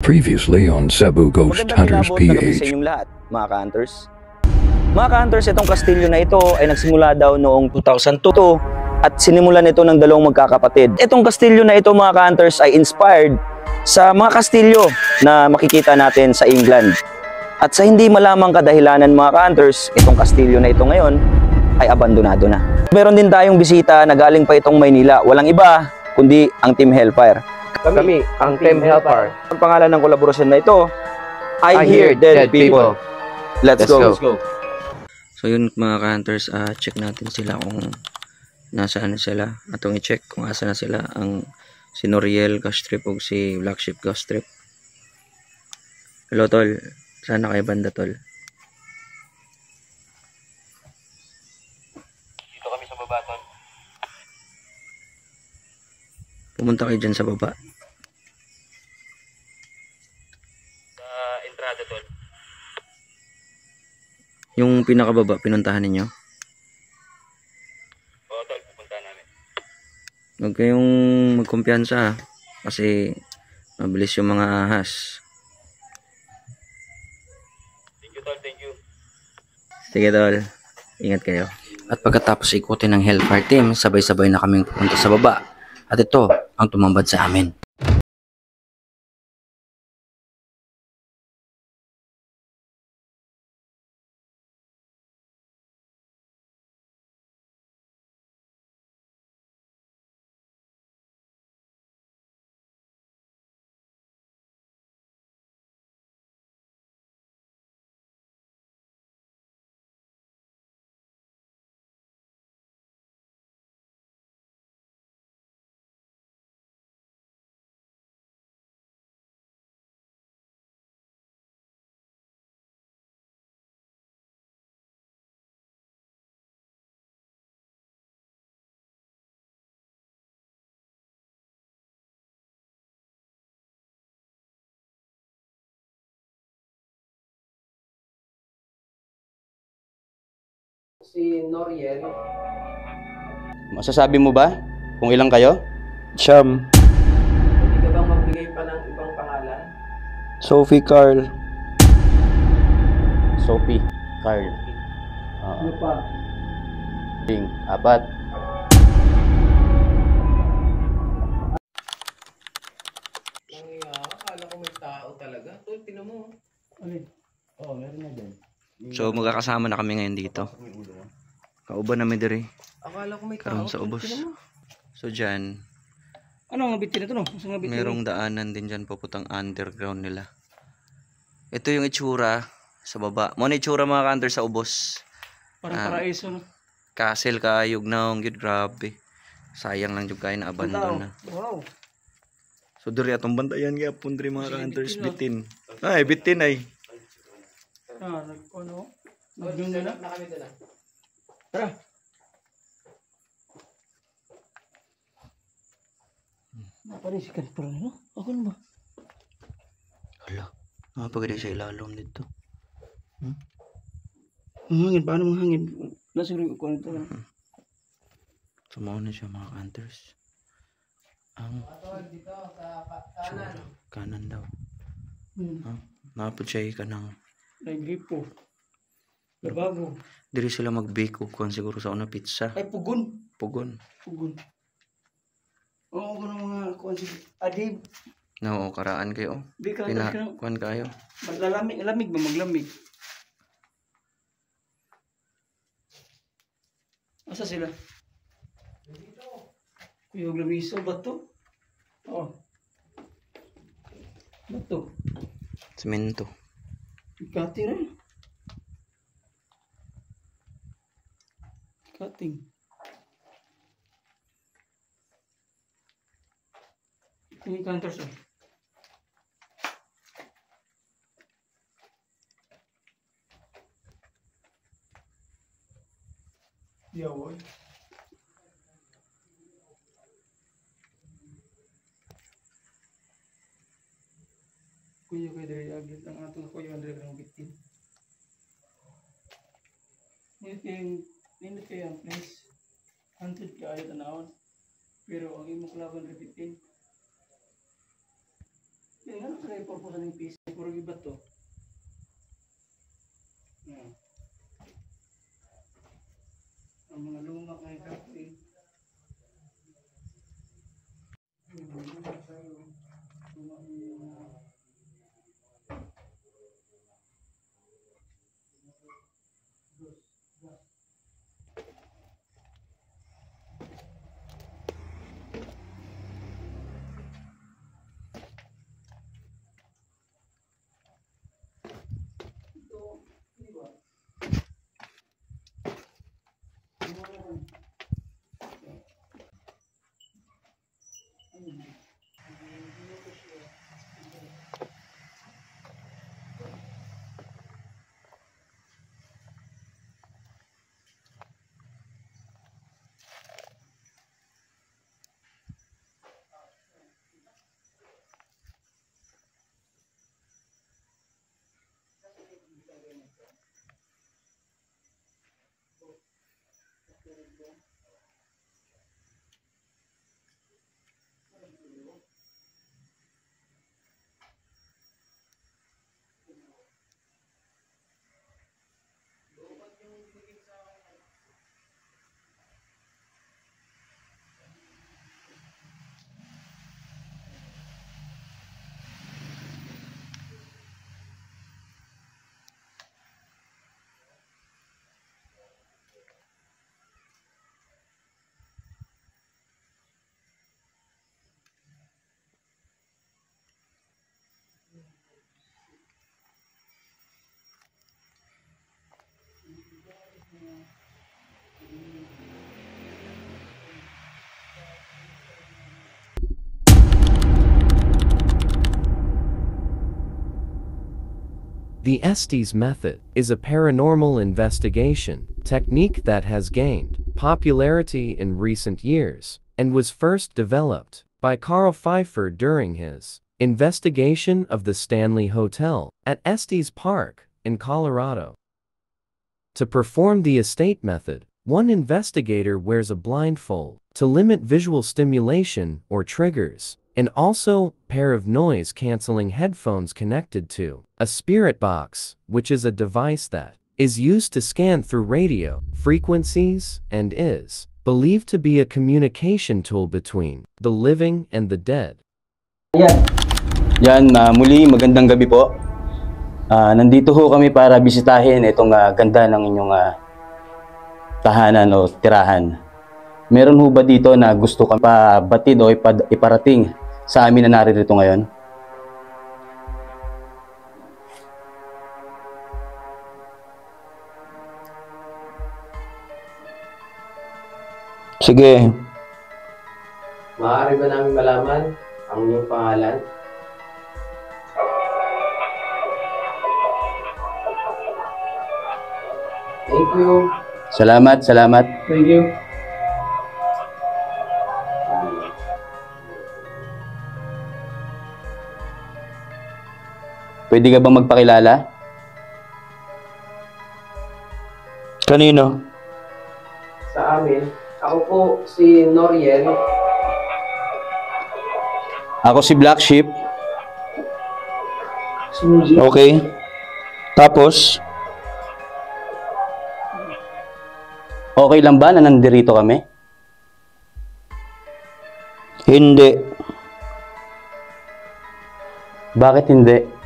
Previously on Cebu Ghost Hunters Magandang kilabot na gabi sa PH. inyong lahat, mga ka-hunters. Mga ka-hunters, itong kastilyo na ito ay nagsimula daw noong 2002 at sinimulan ito ng dalawang magkakapatid. Itong kastilyo na ito, mga ka-hunters, ay inspired sa mga kastilyo na makikita natin sa England. At sa hindi malamang kadahilanan, mga ka-hunters, itong kastilyo na ito ngayon ay abandonado na. Meron din tayong bisita na galing pa itong Maynila. Walang iba kundi ang Team Hellfire. Kami ang Team Hellfire. Ang pangalan ng kolaborasyon na ito, I Hear Dead People. Let's go. So yun mga ka-hunters, check natin sila kung nasaan na sila. Atong i-check kung asa na sila ang si Noriel Ghost Trip o si Black Sheep Ghost Trip. Hello tol, saan na kayo banda tol? Dito kami sa baba, tol. Pumunta kayo dyan sa baba. Sa entrada, tol. Yung pinakababa, pinuntahan ninyo? Oo, tol. Pupunta namin. Huwag kayong magkumpiyansa kasi mabilis yung mga ahas. Thank you, tol. Thank you. Sige tol, ingat kayo. At pagkatapos ikutin ng Hellfire team, sabay-sabay na kaming pupunta sa baba. At ito ang tumambad sa amin. Si Noriel. Masasabi mo ba kung ilang kayo? Siyam. Hindi ka bang magbigay pa ng ibang pangalan? Sophie, Carl. Sophie, Carl, Ano pa? Ping, apat. Akala ko may tao talaga. Tol, tinan mo. Oo, meron na dyan. So magkakasama na kami ngayon dito. Kauban namin diri Akala ko may tao. karon sa ubos. So dyan, Ano ang bitin ito no? Ang bitin. merong daanan din dyan papuntang underground nila. Ito yung itsura sa baba. Mo na itsura mga ka-hunter sa ubos. Parang paraiso no? Castle kayog naong gid, grabe. Sayang lang jud kay na abandon na. Wow. So diri atong bantayan gyapon diri mga ka-hunters, bitin. Ay, bitin ay. Ano? Nagdun na? Na kami doon na. Tara. Naparisikan pa rin, no? Ako na ba? Hala, napagadi sa ilalom dito. Ang hangin, paano ang hangin? Lasig rin ko nito. Sumaw na siya mga hunters. Ang Dito sa tsura, kanan daw. Hmm. Napod siya kanang Nagripo. Labago. diri sila mag-bake og kuan siguro sa una pizza. Ay, pugon. Pugon. Pugon. Oo, ano mga kuwan si Adib. No, karaan kayo. Di ka Pina lang. kuan kayo. Maglalamig. Lamig ba? Maglamig. Asa sila? Kuyog labiso ba to? Oo. Ba to? Semento. Ikati rin. Cutting. Ini kantor sir. Ya boy. Kuya kay dari agit ang atong kuya andre kang bitin. Nindot kayo ang place. 100 kayo tanawon. Pero ang imong kalaban repeatin. Kaya nga sa purpose ng PC, puro iba to. Ang mga luma kay kapit. The Estes method is a paranormal investigation technique that has gained popularity in recent years and was first developed by Carl Pfeiffer during his investigation of the Stanley Hotel at Estes Park in Colorado. To perform the estate method, one investigator wears a blindfold to limit visual stimulation or triggers, and also pair of noise-canceling headphones connected to a spirit box, which is a device that is used to scan through radio frequencies and is believed to be a communication tool between the living and the dead. Yan, muli magandang gabi po. Nandito ho kami para bisitahin itong ganda ng inyong tahanan o tirahan. Meron ho ba dito na gusto kang pabatid o iparating sa amin na naririto ngayon? Sige. Maaari ba namin malaman ang inyong pangalan? Thank you. Salamat, salamat. Thank you. Pwede ka bang magpakilala? Kanino? Sa amin, ako po si Noriel. Ako si Black Sheep. Suji. Okay. Tapos, okay lang ba na nandirito kami? Hindi. Bakit hindi?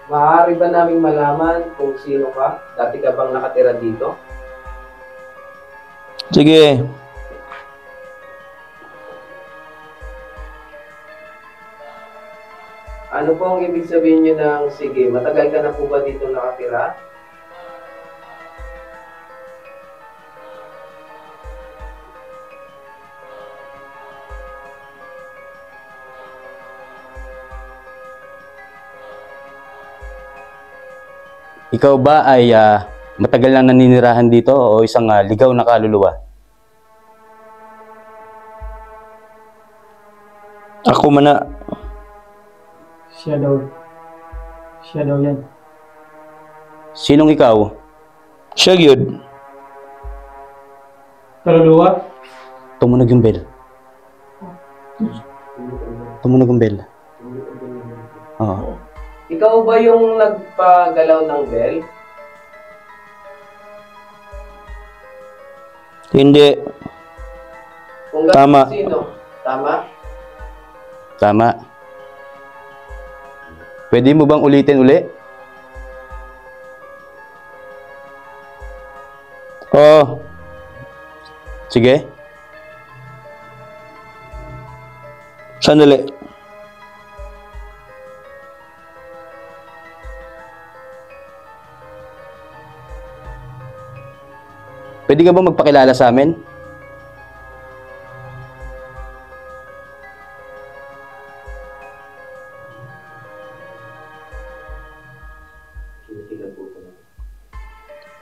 Maaari ba naming malaman kung sino ka? Dati ka bang nakatira dito? Sige. Ano po ang ibig sabihin nyo ng sige? Matagal ka na po ba dito nakatira? Ikaw ba ay matagal lang naninirahan dito o isang ligaw na kaluluwa? Ako man na. Siya daw yan. Sinong ikaw? Siya gyud. Kaluluwa? Tumunog yung bell. Tumunog yung bell. Oo. Ikaw ba yung nagpagalaw ng bell? Hindi. Kung Tama. sino? Tama? Tama. Pwede mo bang ulitin uli? Oo. Sige. Sandali. Pwede ka ba magpakilala sa amin?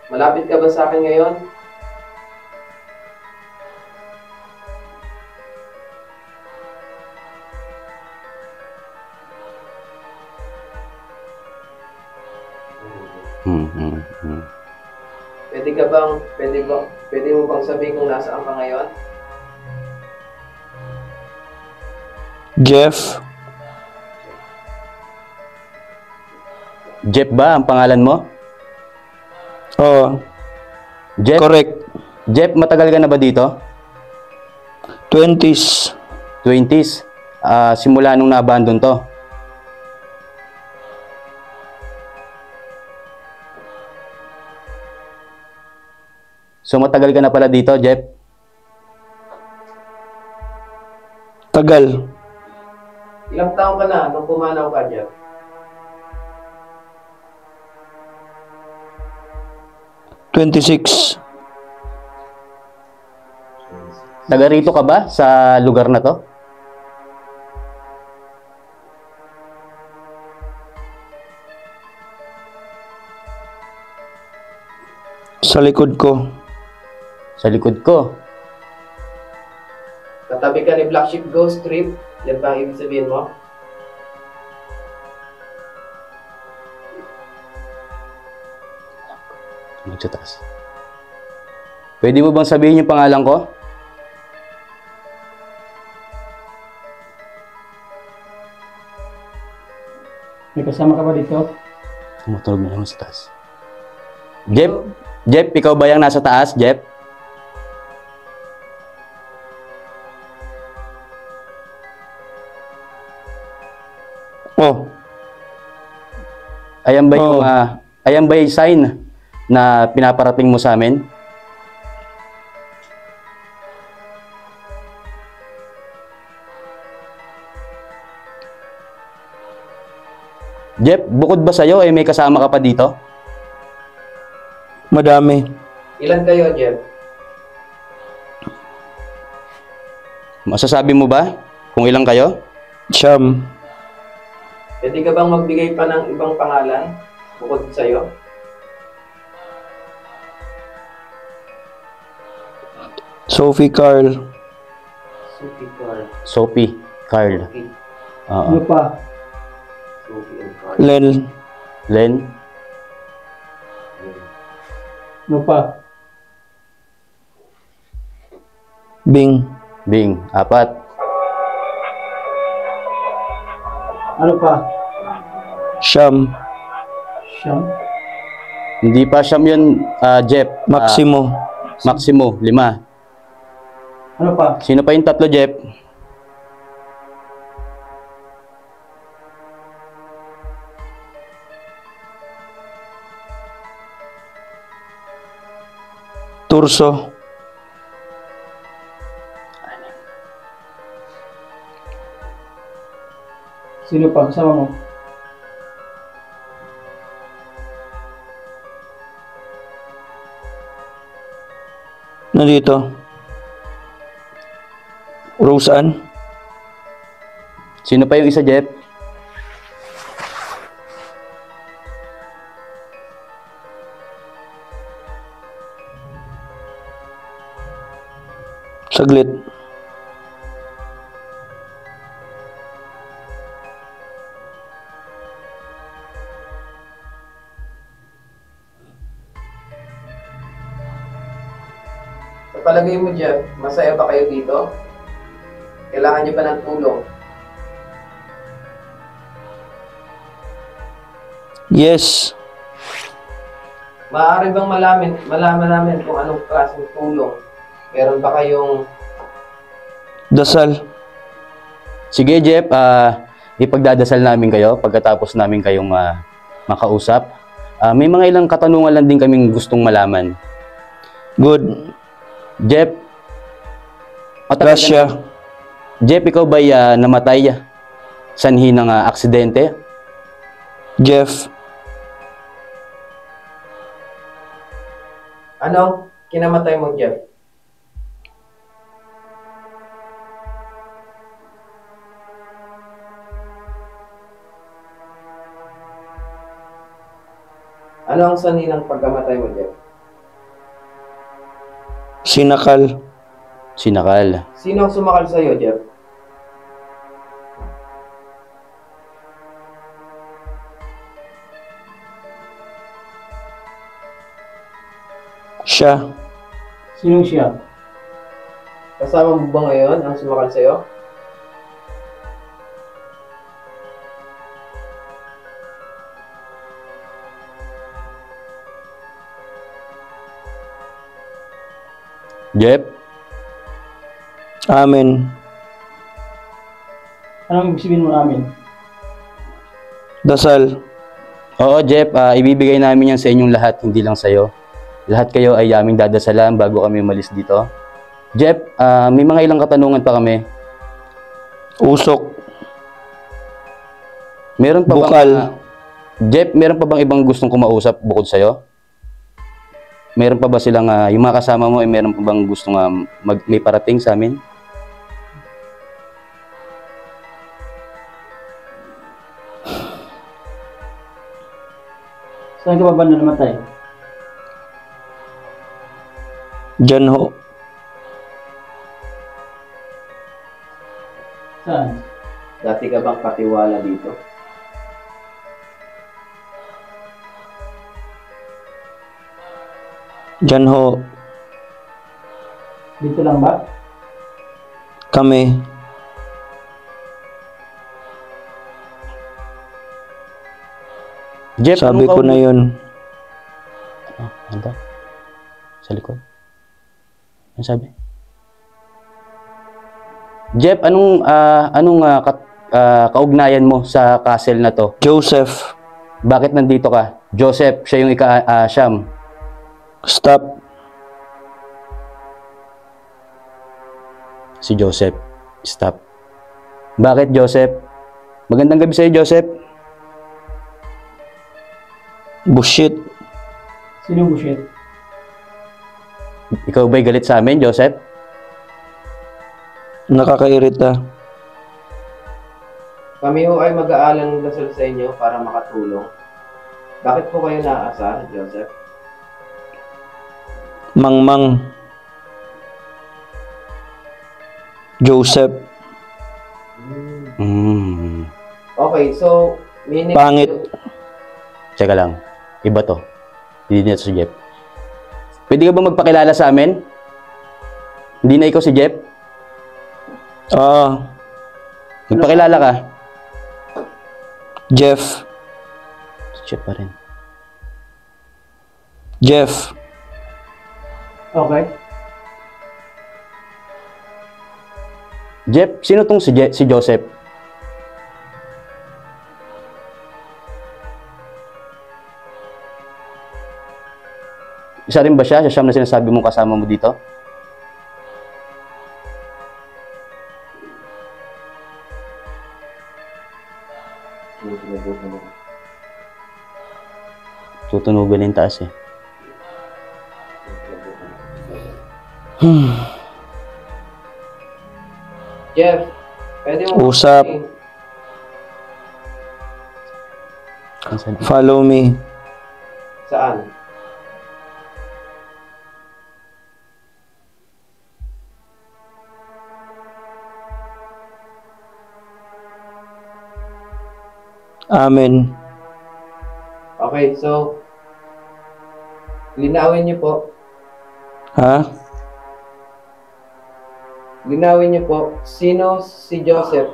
Malapit ka ba sa akin ngayon? Pwede mo bang sabihin kung nasaan ka ngayon? Jeff. Jeff ba ang pangalan mo? Oo. Jeff? Correct. Jeff, matagal ka na ba dito? 20s. 20s? Simula nung na-abandon to? So matagal ka na pala dito, Jeff? Tagal. Ilang taon ka na nung pumanaw ka, Jeff? '26. Taga rito ka ba sa lugar na to? Sa likod ko. Sa likod ko. Katabi ka ni Black Sheep Ghost Trip? Yan ba ang ibig sabihin mo? Magsataas. Pwede mo bang sabihin yung pangalan ko? May kasama ka ba dito? Tumutunog na naman sa taas. Jeff? Jeff, ikaw ba yung nasa taas, Jeff? Oh. Ayan ba yung, Oo. ayan ba yung sign na pinaparating mo sa amin? Jeff, bukod ba sa'yo, may kasama ka pa dito? Madami. Ilan kayo, Jeff? Masasabi mo ba kung ilang kayo? Siyam. Pwede ka bang magbigay pa ng ibang pangalan bukod sa'yo? Sophie Carl. Sophie Carl. Sophie, Carl. Sophie. Oo. Ano pa? Sophie and Carl. Len. Len? Ano pa? Bing. Bing, 4. Ano pa? Siyam. Siyam? Hindi pa siyam yun, Jeff. Maximo. Maximo, 5. Ano pa? Sino pa yung 3, Jeff? Turso. Sino pa? Kasama mo? Nandito. Roseanne. Sino pa yung isa, Jeff? Saglit. Sa palagay palagay mo, Jeff, masaya ba kayo dito? Kailangan niyo ba ng tulong? Yes. Maaari bang malaman namin kung anong klaseng tulong? Meron ba kayong... Dasal. Sige, Jeff, ipagdadasal namin kayo pagkatapos namin kayong makausap. May mga ilang katanungan lang din kaming gustong malaman. Good. Jeff, Gracia. Jeff, ikaw ba'y namatay sanhi ng aksidente? Jeff. Anong kinamatay mo, Jeff? Ano ang sanhi ng pagkamatay mo, Jeff? Sinakal. Sinakal. Sino ang sumakal sa'yo, Jeff? Siya. Sinong siya? Kasama mo ba ngayon ang sumakal sa'yo? Jeff, Amen. Anong ibig sabihin mo namin? Dasal. oo, Jeff, ibibigay namin yan sa inyong lahat, hindi lang sa'yo. Lahat kayo ay aming dadasalan bago kami umalis dito. Jeff, may mga ilang katanungan pa kami. Usok. Meron pa Bukal. Jeff, meron pa bang ibang gustong kumausap bukod sa'yo? Meron pa ba silang, yung mga kasama mo, meron pa bang gustong may parating sa amin? Saan ka ba banda namatay? Diyan ho. Saan? Dati ka bang katiwala dito? Diyan ho. Dito lang ba? Kami. Jeff, Sabi ko na yun. Ano ba? Sa likod? Ano sabi? Jeff, anong kaugnayan mo sa castle na to? Joseph. Bakit nandito ka? Joseph, siya yung Siyam. Stop. Si Joseph. Stop. Bakit, Joseph? Magandang gabi sa'yo, Joseph. Bullshit. Sinong bullshit? Ikaw ba'y galit sa amin, Joseph? Nakakairita. Kami ho ay mag-aalang dasal sa inyo para makatulong. Bakit po kayo naaasar, Joseph? Mangmang. Joseph. Okay, so... Pangit. Tsaka lang. Iba to. Hindi na si Jeff. Pwede ka ba magpakilala sa amin? Hindi na ikaw si Jeff? Magpakilala ka. Jeff. Si Jeff pa rin. Jeff. Okay. Jeff, sino tong si Joseph? Isa rin ba siya? Siya Siyam na sinasabi mong kasama mo dito? Tutunugan yung taas eh. Jeff, pwede mo... Usap. Follow me. Saan? Amen. Okay, so... Linawin niyo po. Ha? Linawin niyo po, sino si Joseph?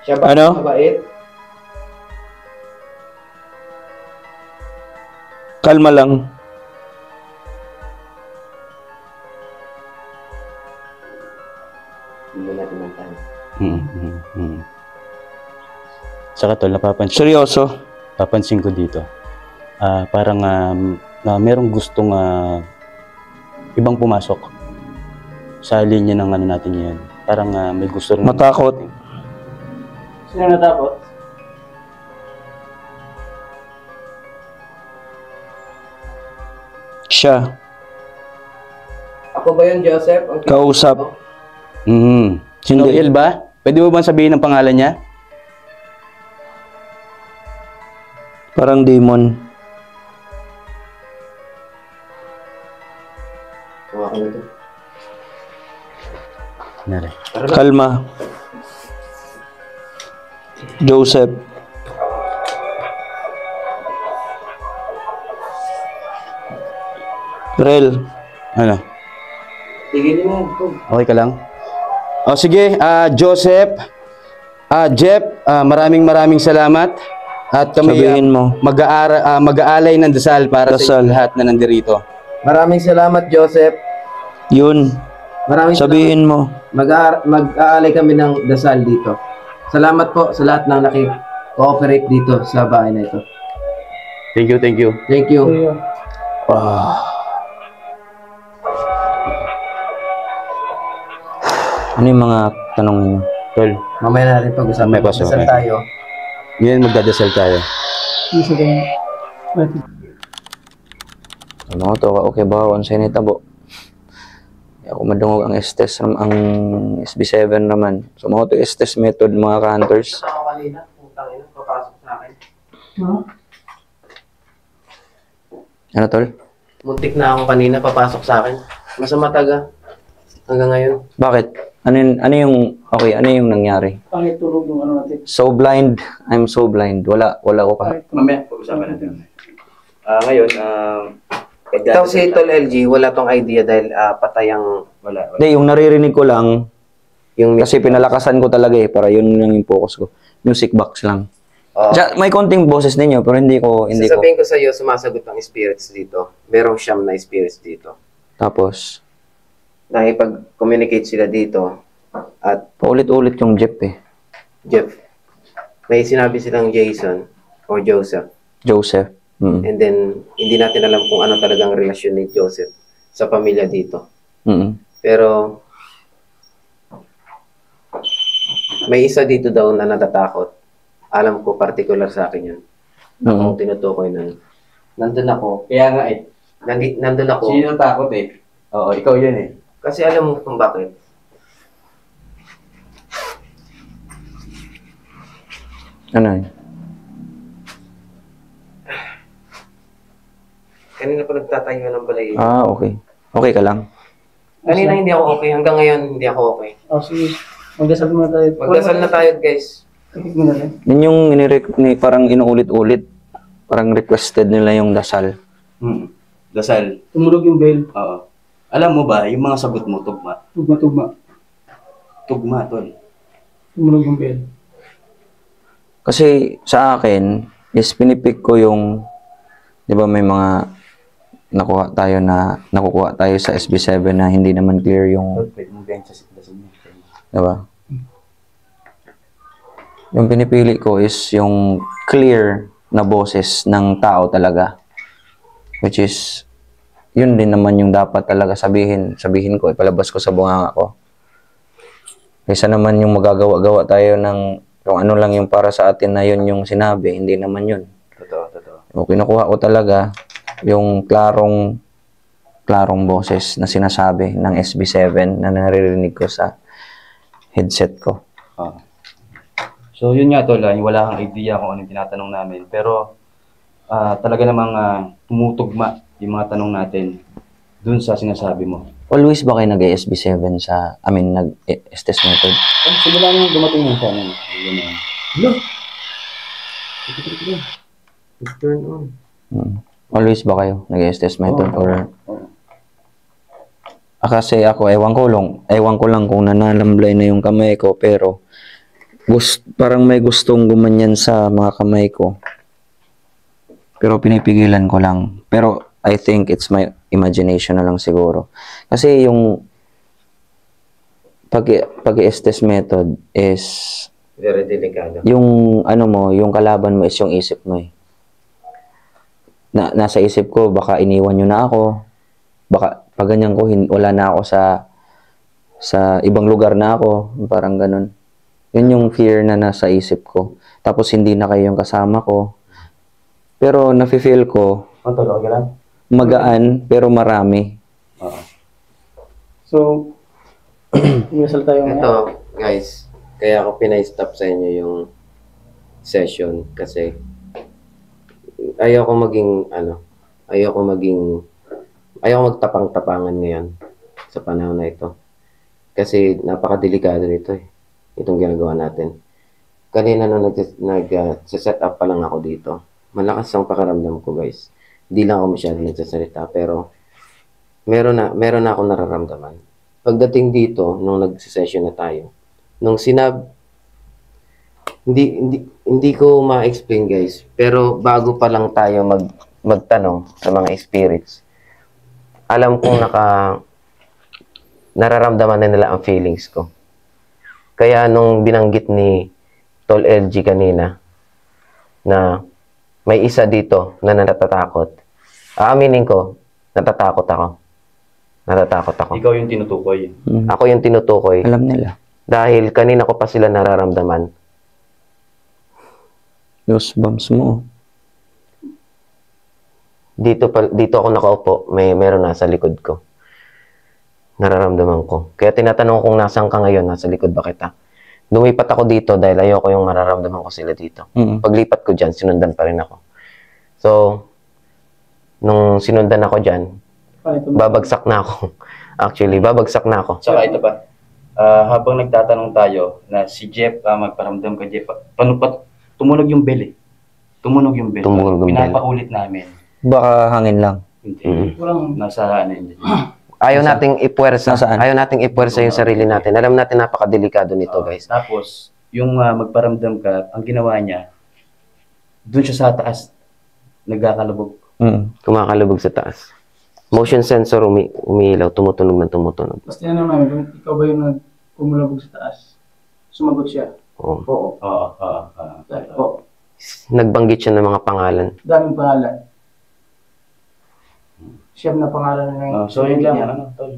Siya ba Ano? mabait? Kalma lang. Hindi natin mantahan. Saka tol, Seryoso? napapansin ko dito. Parang na merong gustong ibang pumasok sa linya ng ano natin ngayon. Parang may gusto rin. Matakot. Sino natakot? Siya. Ako ba yun, Joseph? Ang Kausap. Si Noel ba? Pwede mo bang sabihin ang pangalan niya? Parang demon. Hawakan mo ito. Nari. Kalma. Joseph. Rel. Ano? Tigilin mo. Okay ka lang? O sige, Joseph, Jeff, maraming salamat. At kami Sabihin mo. mag-aalay ng dasal para sa Dasal. lahat na nandirito. Maraming salamat, Joseph. Yun. Maraming Sabihin mo. Mag-aalay kami ng dasal dito. Salamat po sa lahat ng naki-cooperate dito sa bahay na ito. Thank you, thank you. Thank you. Ano yung mga tanong ninyo? Tol, Mamaya natin pag-usapan. Mamaya pa, Dasal okay. tayo. ngayon magdadasal tayo. Isa kang pati. Ano to? Okay ba? Unsay ni tabo? Ako madungog ang Estes, ang SB7 naman. So, mga to Estes method, mga ka-hunters. Ako kanina, putang ina, papasok sa akin. Ano, tol? Muntik na ako kanina, papasok sa akin. Masama taga. Hanggang ngayon. Bakit? Ano yung nangyari? Pangit tulog yung ano natin. So blind. I'm so blind. Wala ko ka. Mamaya, pag-usapan natin. Ngayon, Ito si Tol LG, wala tong idea dahil patay ang... wala. Hindi, yung naririnig ko lang, Yung kasi pinalakasan ko talaga para yun lang yung focus ko. Music box lang. May konting boses ninyo, pero hindi ko. Sasabihin ko sa iyo, sumasagot ang spirits dito. Merong siyam na spirits dito. Tapos, Nakipag-communicate sila dito. At paulit-ulit yung Jeff eh. Jeff, may sinabi silang Jason o Joseph. Joseph. Mm. And then, hindi natin alam kung ano talagang relasyon ni Joseph sa pamilya dito. Mm. Pero, may isa dito daw na natatakot. Alam ko, particular sa akin yun. Ako tinutukoy nun. Nandun ako. Kaya nga eh. Nandun ako. Sino takot eh? Oo, ikaw yun eh. Kasi alam mo kung bakit. Ano yun? Kanina pa nagtatayo ng balay. Okay. Okay ka lang? Kanina hindi ako okay. Hanggang ngayon hindi ako okay. O sige, magdasal muna tayo. Magdasal na tayo, guys. Tikik muna tayo. Yun yung parang inuulit-ulit. Parang requested nila yung dasal. Dasal. Tumulog yung bell. Oo. Alam mo ba, yung mga sagot mo, tugma. Tugma-tugma. Tugma, tol. Tumulog yung bell. Kasi sa akin, is pinipik ko yung, di ba may mga nakukuha tayo sa SB7 na hindi naman clear yung, Pwede mo ganyan sa dasal niya. di ba? Yung pinipili ko is yung clear na boses ng tao talaga. Which is, yun din naman yung dapat talaga sabihin ko, ipalabas ko sa bunganga ko. Kaysa naman yung magagawa-gawa tayo ng kung ano lang yung para sa atin na yun yung sinabi, hindi naman yun. Totoo. O kinukuha ko talaga yung klarong boses na sinasabi ng SB7 na naririnig ko sa headset ko. So yun nga tol, wala kang idea kung anong tinatanong namin. Pero talaga namang tumutugma yung mga tanong natin dun sa sinasabi mo. Always ba kayo nag-SB7 nag-Estes method? Simula nung dumating mo sa amin. Turn on. Always ba kayo nag-STS method or Oo. kasi ako ewan ko lang kung nanalamblay na yung kamay ko pero parang may gustong gumanyan sa mga kamay ko. Pero pinipigilan ko lang. Pero I think it's my imagination na lang siguro. Kasi yung pag-STS method is Very delikado. yung ano mo, yung kalaban mo is yung isip mo eh. Nasa isip ko, baka iniwan nyo na ako. Baka pag ganyan ko, wala na ako sa ibang lugar na ako. Parang ganun. Yun yung fear na nasa isip ko. Tapos hindi na kayo yung kasama ko. Pero nafe-feel ko, Matulog ka lang? magaan pero marami. Oo. So, inasal tayo ngayon. Ito, guys, kaya ako pinay-stop sa inyo yung session kasi ayoko magtapang-tapangan ngayon sa panahon na ito. Kasi napakadelikado nito eh, itong ginagawa natin. Kanina nung nag-set up pa lang ako dito, malakas ang pakiramdam ko, guys. Hindi lang ako masyadong nagsasalita, pero meron na akong nararamdaman. Pagdating dito, nung nag-session na tayo, nung hindi ko ma-explain, guys, pero bago pa lang tayo magtanong sa mga spirits, alam kong nararamdaman na nila ang feelings ko. Kaya nung binanggit ni Tol LG kanina na may isa dito na natatakot, aaminin ko, natatakot ako. Ikaw yung tinutukoy. Ako yung tinutukoy. Alam nila. Dahil kanina ko pa sila nararamdaman. Goosebumps mo. Dito ako nakaupo, meron nasa likod ko. Nararamdaman ko. Kaya tinatanong kung nasaan ka ngayon, nasa likod ba kita? Lumipat ako dito dahil ayoko yung mararamdaman ko sila dito. Paglipat ko dyan, sinundan pa rin ako. So, nung sinundan ako dyan, babagsak na ako. Actually, babagsak na ako. Tsaka ito pa, habang nagtatanong tayo na si Jeff, magparamdam ka Jeff, tumunog yung bell eh. Tumunog yung bell. Pinapaulit namin. Baka hangin lang. Hindi. Nasa ano yun. Ayaw nating ipuwersa. Nasaan? Ayaw nating ipuwersa yung sarili natin. Alam natin napakadelikado nito, guys. Tapos, yung magparamdam ka, ang ginawa niya, dun siya sa taas, nagkakalubog. Kumakalubog sa taas. Motion sensor umiilaw, tumutunog ng tumutunog. Basta yan naman, ikaw ba yung nagpumulabog sa taas? Sumagot siya. Oo. Oo. Oo. Nagbanggit siya ng mga pangalan. Daming pangalan. Siyam na pangalan na yung... So, yun lang, Tol,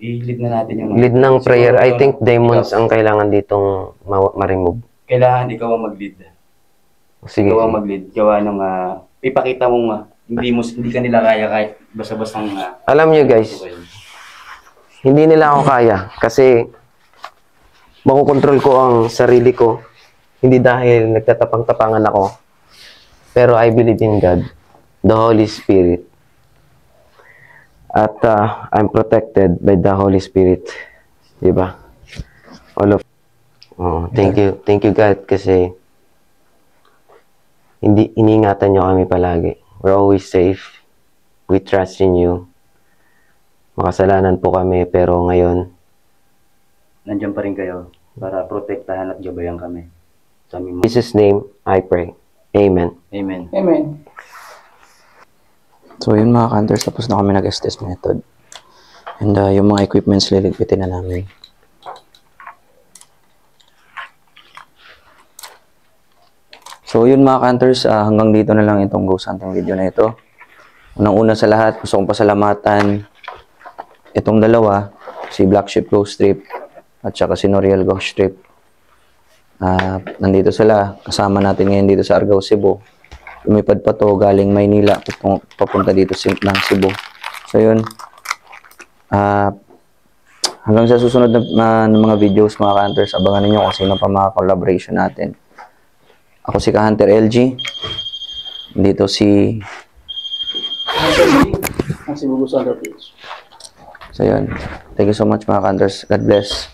i-lead na natin yung... Lead ng prayer. Siguro, I think demons ang kailangan ditong ma-remove. Kailangan ikaw ang mag-lead. Sige. Ikaw ang mag-lead. Gawa nung, ipakita mong hindi ka nila kaya kahit basta-bastang... Alam nyo, guys, hindi nila ako kaya kasi makukontrol ko ang sarili ko. Hindi dahil nagtatapang-tapangan ako. Pero I believe in God, the Holy Spirit. At I'm protected by the Holy Spirit. Diba? All of... Oh, thank you God kasi iniingatan nyo kami palagi. We're always safe. We trust in you. Makasalanan po kami pero ngayon Nandiyan pa rin kayo para protektahan at gabayan kami. Sa aming in Jesus' name I pray. Amen. Amen. Amen. So yun mga hunters, tapos na kami nag-STS method. And yung mga equipments liligpitin na namin. So yun mga hunters, hanggang dito na lang itong ghost hunting video na ito. Unang-una sa lahat, gusto kong pasalamatan itong dalawa, si Black Sheep Ghost Trip at saka si Noriel Ghost Trip. Nandito sila, kasama natin ngayon dito sa Argao, Cebu. Lumipad pa to galing Maynila papunta dito ng Cebu. So yun, hanggang sa susunod na mga videos mga ka-hunters, abangan niyo kung sino pa mga collaboration natin. Ako si ka-hunter LG, dito si Ang Cebu Ghost Hunter Page. So yun, thank you so much mga ka-hunters, God bless.